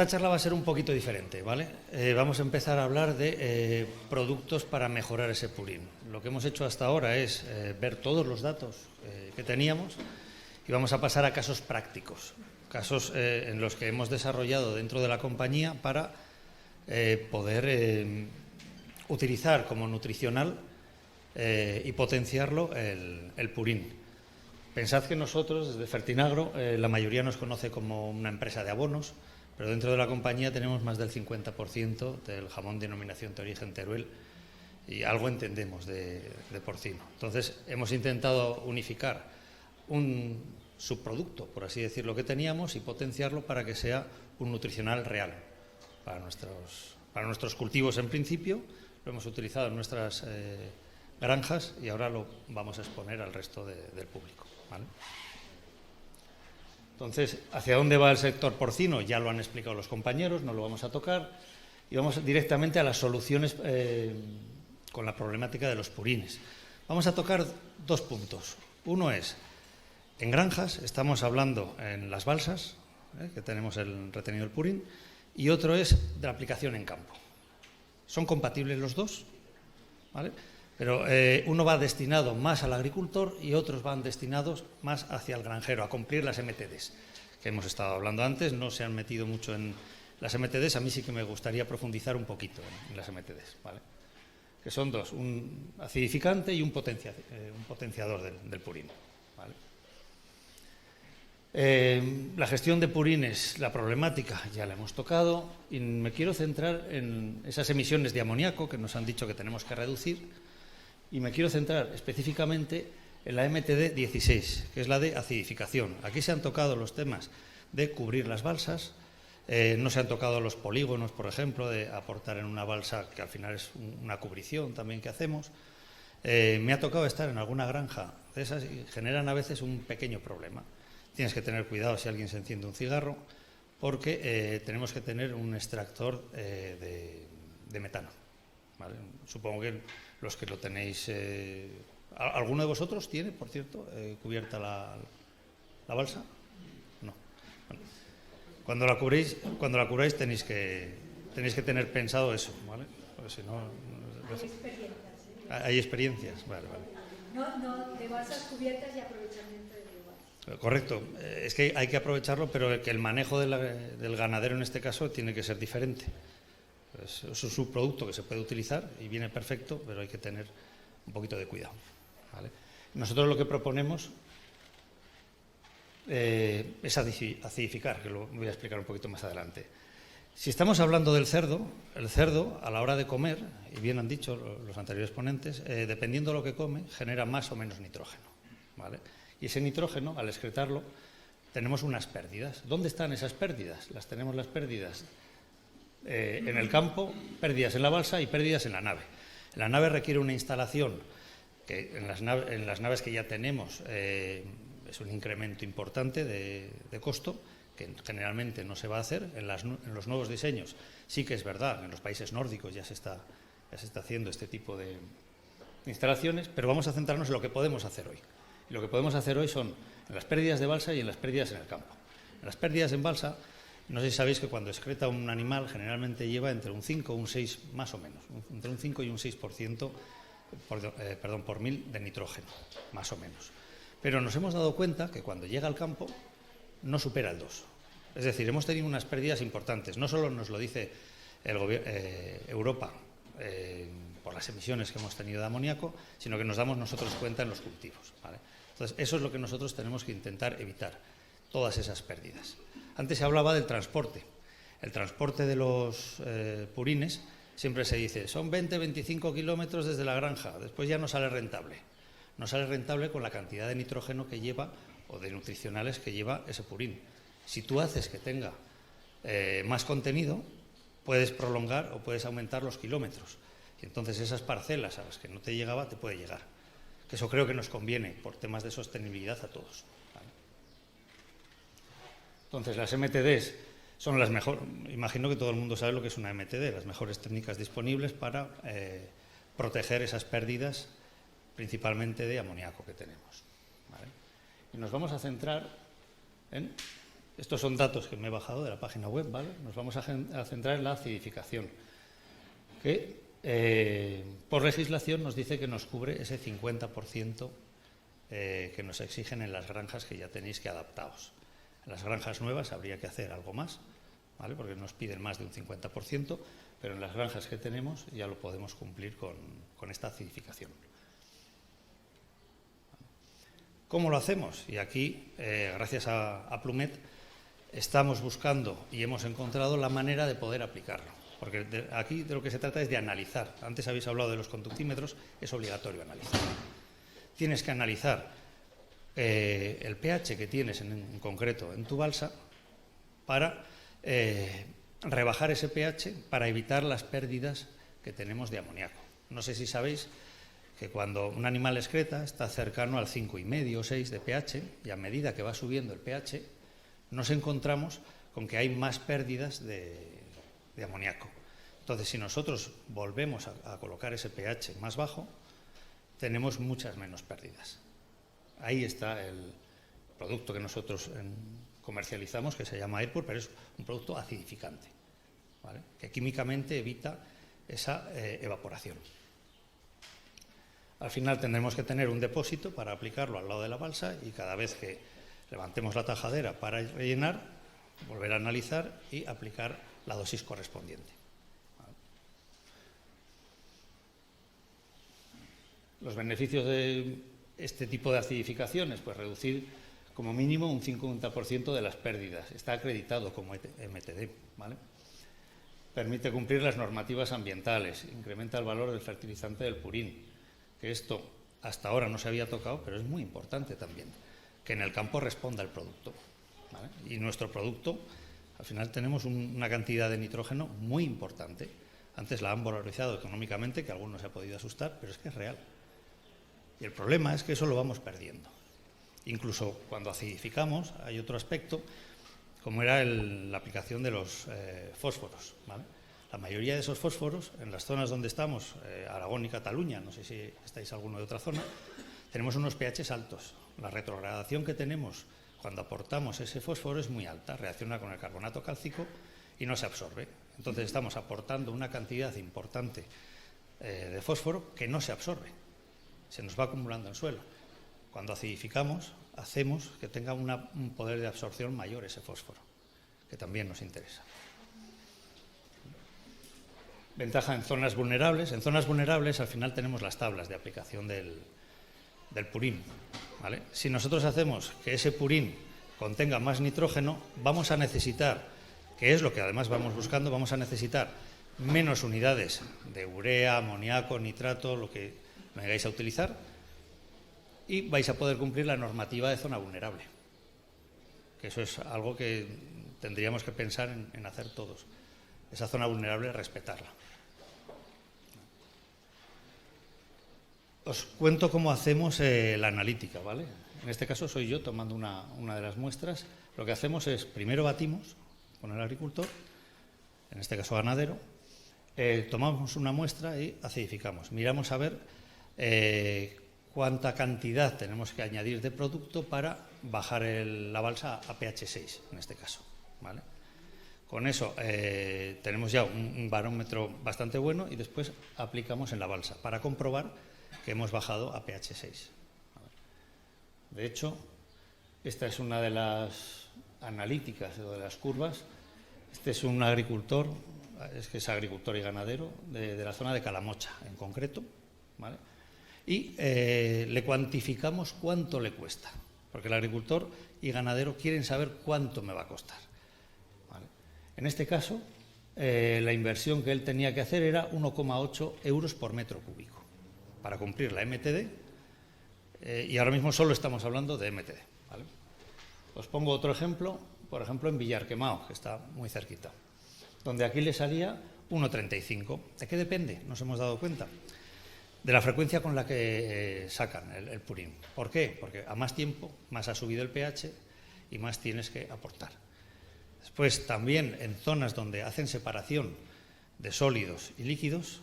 Esta charla va a ser un poquito diferente, ¿vale? Vamos a empezar a hablar de productos para mejorar ese purín. Lo que hemos hecho hasta ahora es ver todos los datos que teníamos y vamos a pasar a casos prácticos, casos en los que hemos desarrollado dentro de la compañía para poder utilizar como nutricional y potenciarlo el purín. Pensad que nosotros, desde Fertinagro, la mayoría nos conoce como una empresa de abonos, pero dentro de la compañía tenemos más del 50% del jamón de denominación de origen Teruel y algo entendemos de porcino. Entonces, hemos intentado unificar un subproducto, por así decirlo, que teníamos y potenciarlo para que sea un nutricional real para nuestros cultivos en principio. Lo hemos utilizado en nuestras granjas y ahora lo vamos a exponer al resto del público, ¿vale? Entonces, ¿hacia dónde va el sector porcino? Ya lo han explicado los compañeros, no lo vamos a tocar. Y vamos directamente a las soluciones con la problemática de los purines. Vamos a tocar dos puntos. Uno es, en granjas, estamos hablando en las balsas, que tenemos el retenido del purín, y otro es de la aplicación en campo. ¿Son compatibles los dos? ¿Vale? Pero uno va destinado más al agricultor y otros van destinados más hacia el granjero, a cumplir las MTDs, que hemos estado hablando antes. No se han metido mucho en las MTDs, a mí sí que me gustaría profundizar un poquito en las MTDs, ¿vale? Que son dos, un acidificante y un potenciador del purín, ¿vale? La gestión de purines, la problemática, ya la hemos tocado, y me quiero centrar en esas emisiones de amoníaco que nos han dicho que tenemos que reducir. Y me quiero centrar específicamente en la MTD 16, que es la de acidificación. Aquí se han tocado los temas de cubrir las balsas, no se han tocado los polígonos, por ejemplo, de aportar en una balsa, que al final es una cubrición también que hacemos. Me ha tocado estar en alguna granja de esas y generan a veces un pequeño problema. Tienes que tener cuidado si alguien se enciende un cigarro, porque tenemos que tener un extractor de metano, ¿vale? Supongo que los que lo tenéis, ¿alguno de vosotros tiene, por cierto, cubierta la balsa? No. Bueno, cuando la cubráis tenéis que tener pensado eso, ¿vale? Porque si no, hay experiencias. Hay experiencias, vale. No, de balsas cubiertas y aprovechamiento de biogás. Correcto, es que hay que aprovecharlo, pero que el manejo del ganadero en este caso tiene que ser diferente. Es un subproducto que se puede utilizar y viene perfecto, pero hay que tener un poquito de cuidado, ¿vale? Nosotros lo que proponemos es acidificar, que lo voy a explicar un poquito más adelante. Si estamos hablando del cerdo, el cerdo a la hora de comer, y bien han dicho los anteriores ponentes, dependiendo de lo que come, genera más o menos nitrógeno, ¿vale? Y ese nitrógeno, al excretarlo, tenemos unas pérdidas. ¿Dónde están esas pérdidas? Tenemos las pérdidas en el campo, pérdidas en la balsa y pérdidas en la nave. La nave requiere una instalación que en las naves que ya tenemos es un incremento importante de costo, que generalmente no se va a hacer. En los nuevos diseños sí que es verdad, en los países nórdicos ya se está haciendo este tipo de instalaciones, pero vamos a centrarnos en lo que podemos hacer hoy. Y lo que podemos hacer hoy son en las pérdidas de balsa y en las pérdidas en el campo. En las pérdidas en balsa, no sé si sabéis que cuando excreta un animal generalmente lleva entre un 5 o un 6, más o menos, entre un 5 y un 6% por mil de nitrógeno, más o menos. Pero nos hemos dado cuenta que cuando llega al campo no supera el 2. Es decir, hemos tenido unas pérdidas importantes. No solo nos lo dice Europa por las emisiones que hemos tenido de amoníaco, sino que nos damos nosotros cuenta en los cultivos, ¿vale? Entonces, eso es lo que nosotros tenemos que intentar evitar, todas esas pérdidas. Antes se hablaba del transporte. El transporte de los purines siempre se dice, son 20-25 kilómetros desde la granja, después ya no sale rentable. No sale rentable con la cantidad de nitrógeno que lleva o de nutricionales que lleva ese purín. Si tú haces que tenga más contenido, puedes prolongar o puedes aumentar los kilómetros. Y entonces esas parcelas a las que no te llegaba, te puede llegar. Que eso creo que nos conviene por temas de sostenibilidad a todos, ¿vale? Entonces, las MTDs son las mejores. Imagino que todo el mundo sabe lo que es una MTD, las mejores técnicas disponibles para proteger esas pérdidas, principalmente de amoníaco que tenemos, ¿vale? Y nos vamos a centrar en Estos son datos que me he bajado de la página web, ¿vale? Nos vamos a centrar en la acidificación, que por legislación nos dice que nos cubre ese 50% que nos exigen en las granjas que ya tenéis que adaptaos. En las granjas nuevas habría que hacer algo más, ¿vale? Porque nos piden más de un 50%, pero en las granjas que tenemos ya lo podemos cumplir con esta acidificación. ¿Cómo lo hacemos? Y aquí, gracias a Plumet, estamos buscando y hemos encontrado la manera de poder aplicarlo. Porque aquí de lo que se trata es de analizar. Antes habéis hablado de los conductímetros, es obligatorio analizar. Tienes que analizar el pH que tienes en concreto en tu balsa para rebajar ese pH para evitar las pérdidas que tenemos de amoníaco. No sé si sabéis que cuando un animal excreta está cercano al 5,5 o 6 de pH y a medida que va subiendo el pH nos encontramos con que hay más pérdidas de amoníaco. Entonces, si nosotros volvemos a colocar ese pH más bajo, tenemos muchas menos pérdidas. Ahí está el producto que nosotros comercializamos, que se llama Airpur, pero es un producto acidificante, ¿vale? Que químicamente evita esa evaporación. Al final tendremos que tener un depósito para aplicarlo al lado de la balsa y cada vez que levantemos la tajadera para rellenar, volver a analizar y aplicar la dosis correspondiente. ¿Vale? Los beneficios de este tipo de acidificaciones, pues reducir como mínimo un 50% de las pérdidas. Está acreditado como MTD, ¿vale? Permite cumplir las normativas ambientales, incrementa el valor del fertilizante del purín, que esto hasta ahora no se había tocado, pero es muy importante también, que en el campo responda el producto, ¿vale? Y nuestro producto, al final tenemos una cantidad de nitrógeno muy importante. Antes la han valorizado económicamente, que a algunos se ha podido asustar, pero es que es real. Y el problema es que eso lo vamos perdiendo. Incluso cuando acidificamos hay otro aspecto, como era la aplicación de los fósforos, ¿vale? La mayoría de esos fósforos, en las zonas donde estamos, Aragón y Cataluña, no sé si estáis alguno de otra zona, tenemos unos pHs altos. La retrogradación que tenemos cuando aportamos ese fósforo es muy alta, reacciona con el carbonato cálcico y no se absorbe. Entonces estamos aportando una cantidad importante de fósforo que no se absorbe, se nos va acumulando en suelo. Cuando acidificamos, hacemos que tenga un poder de absorción mayor ese fósforo, que también nos interesa. Ventaja en zonas vulnerables. En zonas vulnerables al final tenemos las tablas de aplicación del purín, ¿vale? Si nosotros hacemos que ese purín contenga más nitrógeno, vamos a necesitar, que es lo que además vamos buscando, vamos a necesitar menos unidades de urea, amoníaco, nitrato, lo que vengáis a utilizar, y vais a poder cumplir la normativa de zona vulnerable, que eso es algo que tendríamos que pensar en hacer todos. Esa zona vulnerable, respetarla. Os cuento cómo hacemos la analítica, ¿vale? En este caso soy yo tomando una de las muestras. Lo que hacemos es, primero batimos con el agricultor, en este caso ganadero, tomamos una muestra y acidificamos. Miramos a ver cuánta cantidad tenemos que añadir de producto para bajar la balsa a pH 6, en este caso, ¿vale? Con eso tenemos ya un barómetro bastante bueno y después aplicamos en la balsa para comprobar que hemos bajado a pH 6. De hecho, esta es una de las analíticas o de las curvas. Este es un agricultor, que es agricultor y ganadero de la zona de Calamocha en concreto, ¿vale? Y le cuantificamos cuánto le cuesta, porque el agricultor y ganadero quieren saber cuánto me va a costar, ¿vale? En este caso, la inversión que él tenía que hacer era 1,8 euros por metro cúbico para cumplir la MTD, y ahora mismo solo estamos hablando de MTD, ¿vale? Os pongo otro ejemplo, por ejemplo en Villarquemao, que está muy cerquita, donde aquí le salía 1,35. ¿De qué depende? Nos hemos dado cuenta. De la frecuencia con la que sacan el purín. ¿Por qué? Porque a más tiempo, más ha subido el pH y más tienes que aportar. Después, también en zonas donde hacen separación de sólidos y líquidos,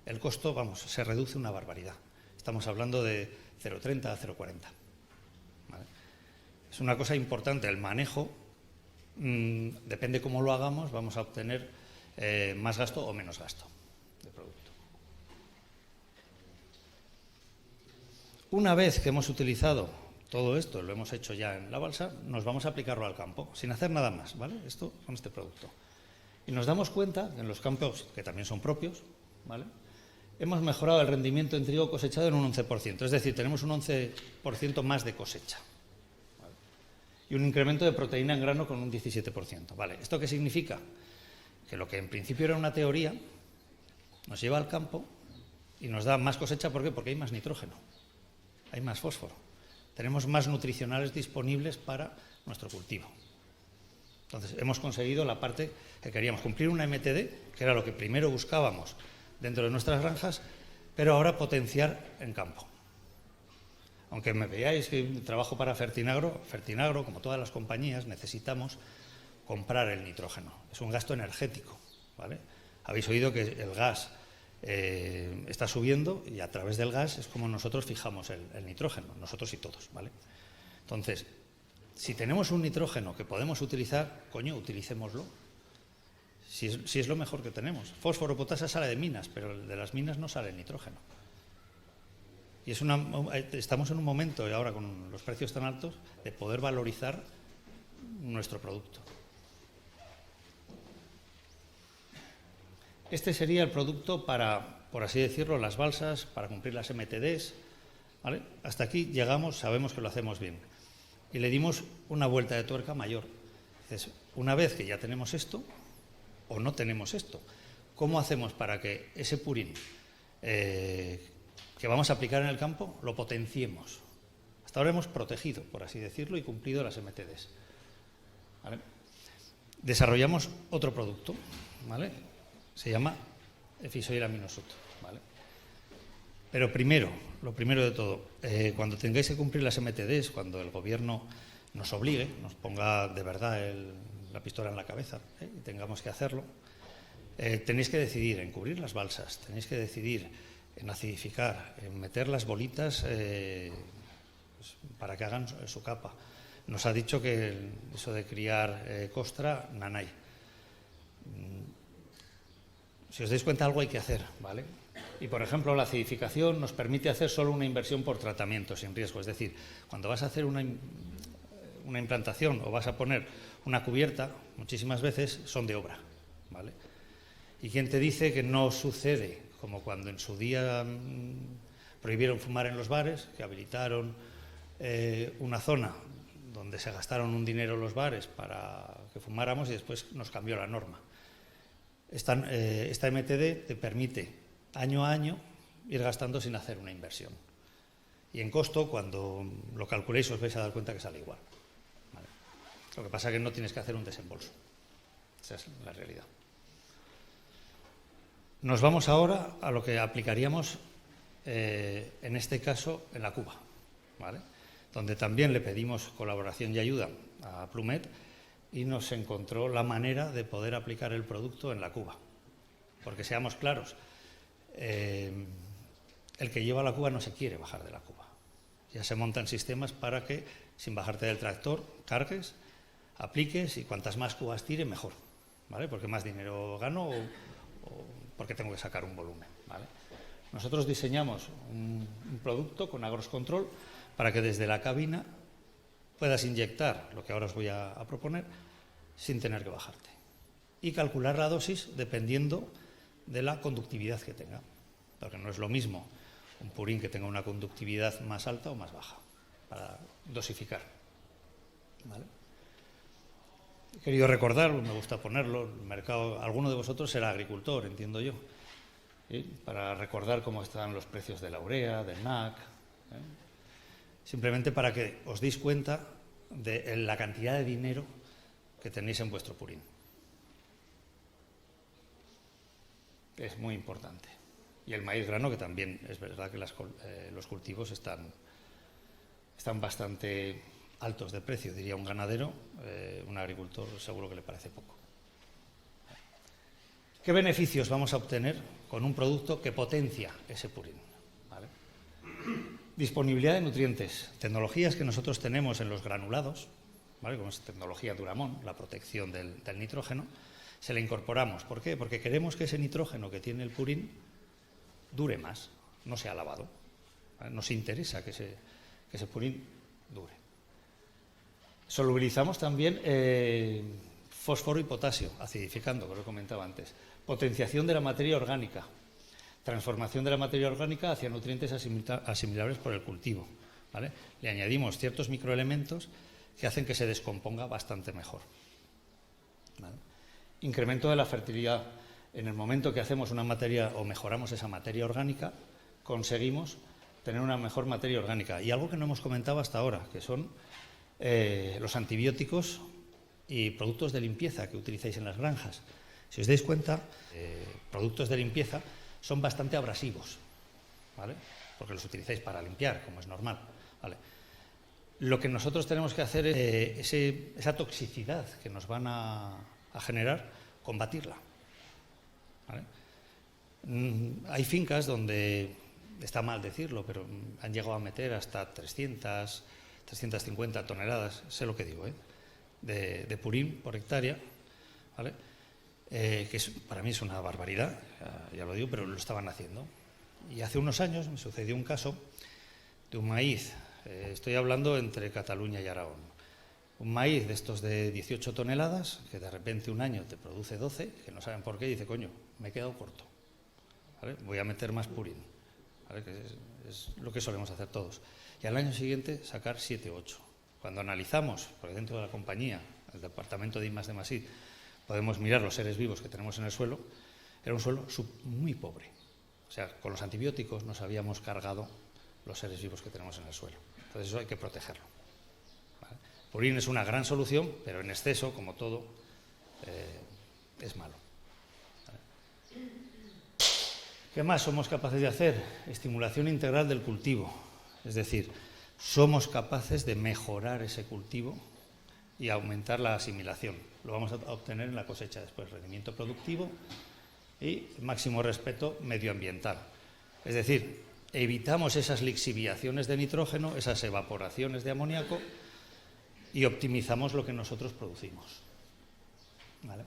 el costo, se reduce una barbaridad. Estamos hablando de 0,30 a 0,40. ¿Vale? Es una cosa importante el manejo depende cómo lo hagamos, vamos a obtener más gasto o menos gasto de producto. Una vez que hemos utilizado todo esto, lo hemos hecho ya en la balsa, nos vamos a aplicarlo al campo, sin hacer nada más, ¿vale? Esto con este producto. Y nos damos cuenta que en los campos, que también son propios, ¿vale?, hemos mejorado el rendimiento en trigo cosechado en un 11%, es decir, tenemos un 11% más de cosecha. ¿Vale? Y un incremento de proteína en grano con un 17%. ¿Vale? ¿Esto qué significa? Que lo que en principio era una teoría nos lleva al campo y nos da más cosecha. ¿Por qué? Porque hay más nitrógeno, hay más fósforo, tenemos más nutricionales disponibles para nuestro cultivo. Entonces, hemos conseguido la parte que queríamos, cumplir una MTD, que era lo que primero buscábamos dentro de nuestras granjas, pero ahora potenciar en campo. Aunque me veáis que trabajo para Fertinagro, como todas las compañías, necesitamos comprar el nitrógeno. Es un gasto energético, ¿vale? Habéis oído que el gas está subiendo y a través del gas es como nosotros fijamos el nitrógeno, nosotros y todos, ¿vale? Entonces, si tenemos un nitrógeno que podemos utilizar, coño, utilicémoslo. Si es lo mejor que tenemos. Fósforo, potasa sale de minas, pero de las minas no sale el nitrógeno. Y estamos en un momento, y ahora con los precios tan altos, de poder valorizar nuestro producto. Este sería el producto para, por así decirlo, las balsas, para cumplir las MTDs, ¿vale? Hasta aquí llegamos, sabemos que lo hacemos bien. Y le dimos una vuelta de tuerca mayor. Entonces, una vez que ya tenemos esto, o no tenemos esto, ¿cómo hacemos para que ese purín que vamos a aplicar en el campo lo potenciemos? Hasta ahora hemos protegido, por así decirlo, y cumplido las MTDs. ¿Vale? Desarrollamos otro producto, ¿vale? Se llama Efisoil Aminosuto, ¿vale? Pero primero, lo primero de todo, cuando tengáis que cumplir las MTDs, cuando el gobierno nos obligue, nos ponga de verdad la pistola en la cabeza y tengamos que hacerlo, tenéis que decidir en cubrir las balsas, tenéis que decidir en acidificar, en meter las bolitas pues, para que hagan su capa. Nos ha dicho que eso de criar costra, nanay. Si os dais cuenta, algo hay que hacer, ¿vale? Y, por ejemplo, la acidificación nos permite hacer solo una inversión por tratamiento sin riesgo. Es decir, cuando vas a hacer una implantación o vas a poner una cubierta, muchísimas veces son de obra, ¿vale? ¿Y quién te dice que no sucede como cuando en su día prohibieron fumar en los bares, que habilitaron una zona donde se gastaron un dinero los bares para que fumáramos y después nos cambió la norma? Esta MTD te permite año a año ir gastando sin hacer una inversión. Y en costo, cuando lo calculéis, os vais a dar cuenta que sale igual. ¿Vale? Lo que pasa es que no tienes que hacer un desembolso. Esa es la realidad. Nos vamos ahora a lo que aplicaríamos, en este caso, en la cuba, ¿vale? Donde también le pedimos colaboración y ayuda a Plumet y nos encontró la manera de poder aplicar el producto en la cuba. Porque seamos claros, el que lleva la cuba no se quiere bajar de la cuba. Ya se montan sistemas para que, sin bajarte del tractor, cargues, apliques y cuantas más cubas tire, mejor, ¿vale? Porque más dinero gano o porque tengo que sacar un volumen, ¿vale? Nosotros diseñamos un producto con AgrosControl para que desde la cabina puedas inyectar lo que ahora os voy a proponer sin tener que bajarte y calcular la dosis dependiendo de la conductividad que tenga, porque no es lo mismo un purín que tenga una conductividad más alta o más baja para dosificar, ¿vale? He querido recordar, me gusta ponerlo, el mercado, alguno de vosotros será agricultor, entiendo yo, ¿sí? Para recordar cómo están los precios de la urea, del NAC, simplemente para que os deis cuenta de la cantidad de dinero que tenéis en vuestro purín. Es muy importante. Y el maíz grano, que también es verdad que los cultivos están bastante altos de precio, diría un ganadero, un agricultor seguro que le parece poco. ¿Qué beneficios vamos a obtener con un producto que potencia ese purín? ¿Vale? Disponibilidad de nutrientes, tecnologías que nosotros tenemos en los granulados, ¿vale? Con esta tecnología Duramón, la protección del nitrógeno, se le incorporamos. ¿Por qué? Porque queremos que ese nitrógeno que tiene el purín dure más, no sea lavado, ¿vale? Nos interesa que ese purín dure. Solubilizamos también fósforo y potasio, acidificando, que lo comentaba antes. Potenciación de la materia orgánica, transformación de la materia orgánica hacia nutrientes asimilables por el cultivo, ¿vale? Le añadimos ciertos microelementos que hacen que se descomponga bastante mejor, ¿vale? Incremento de la fertilidad. En el momento que hacemos una materia o mejoramos esa materia orgánica, conseguimos tener una mejor materia orgánica. Y algo que no hemos comentado hasta ahora, que son los antibióticos y productos de limpieza que utilizáis en las granjas. Si os dais cuenta, productos de limpieza son bastante abrasivos, ¿vale? Porque los utilizáis para limpiar, como es normal, ¿vale? Lo que nosotros tenemos que hacer es esa toxicidad que nos van a generar, combatirla, ¿vale? Hay fincas donde, está mal decirlo, pero han llegado a meter hasta 350 toneladas, sé lo que digo, de purín por hectárea, ¿vale? Que para mí es una barbaridad, ya lo digo, pero lo estaban haciendo. Y hace unos años me sucedió un caso de un maíz, estoy hablando entre Cataluña y Aragón, un maíz de estos de 18 toneladas, que de repente un año te produce 12, que no saben por qué, y dice, coño, me he quedado corto, ¿vale? Voy a meter más purín, ¿vale? Que es lo que solemos hacer todos. Y al año siguiente sacar 7 o 8. Cuando analizamos, porque dentro de la compañía, el departamento de I+D+I, podemos mirar los seres vivos que tenemos en el suelo, era un suelo muy pobre. O sea, con los antibióticos nos habíamos cargado los seres vivos que tenemos en el suelo. Entonces eso hay que protegerlo, ¿vale? Purín es una gran solución, pero en exceso, como todo, es malo, ¿vale? ¿Qué más somos capaces de hacer? Estimulación integral del cultivo. Es decir, somos capaces de mejorar ese cultivo y aumentar la asimilación. Lo vamos a obtener en la cosecha después, rendimiento productivo y máximo respeto medioambiental. Es decir, evitamos esas lixiviaciones de nitrógeno, esas evaporaciones de amoníaco y optimizamos lo que nosotros producimos, ¿vale?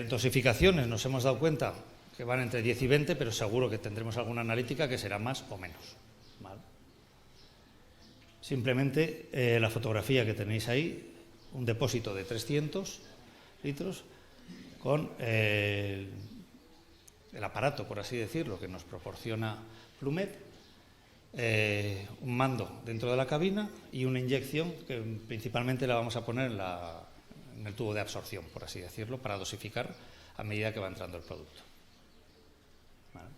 Dosificaciones, nos hemos dado cuenta que van entre 10 y 20, pero seguro que tendremos alguna analítica que será más o menos, ¿vale? Simplemente la fotografía que tenéis ahí, un depósito de 300 litros con el aparato, por así decirlo, que nos proporciona Plumet, un mando dentro de la cabina y una inyección que principalmente la vamos a poner en el tubo de absorción, por así decirlo, para dosificar a medida que va entrando el producto, ¿vale?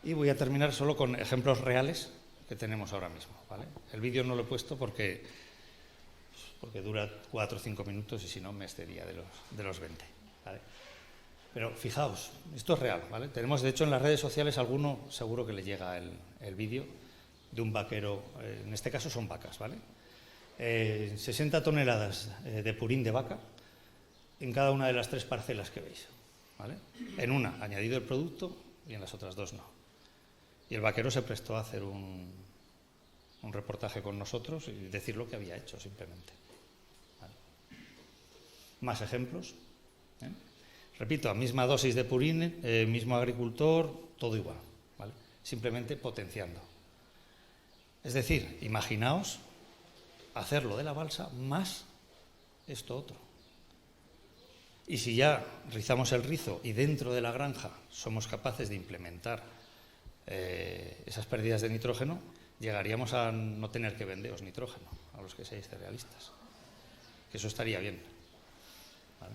Y voy a terminar solo con ejemplos reales que tenemos ahora mismo, ¿vale? El vídeo no lo he puesto porque dura 4 o 5 minutos y si no me excedía de los 20, ¿vale? Pero fijaos, esto es real, ¿vale? Tenemos, de hecho, en las redes sociales alguno seguro que le llega el vídeo de un vaquero, en este caso son vacas, ¿vale? 60 toneladas de purín de vaca en cada una de las 3 parcelas que veis, ¿vale? En una añadido el producto y en las otras 2 no. Y el vaquero se prestó a hacer un reportaje con nosotros y decir lo que había hecho simplemente, ¿vale? Más ejemplos, ¿eh? Repito, misma dosis de purín, mismo agricultor, todo igual, ¿vale? Simplemente potenciando. Es decir, imaginaos hacerlo de la balsa más esto otro. Y si ya rizamos el rizo y dentro de la granja somos capaces de implementar esas pérdidas de nitrógeno, llegaríamos a no tener que venderos nitrógeno a los que seáis cerealistas. Que eso estaría bien, ¿vale?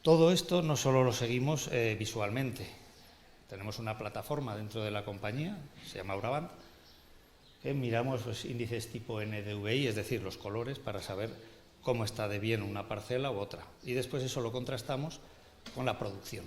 Todo esto no solo lo seguimos visualmente. Tenemos una plataforma dentro de la compañía, se llama Auravant, que miramos los índices tipo NDVI, es decir, los colores, para saber cómo está de bien una parcela u otra. Y después eso lo contrastamos con la producción.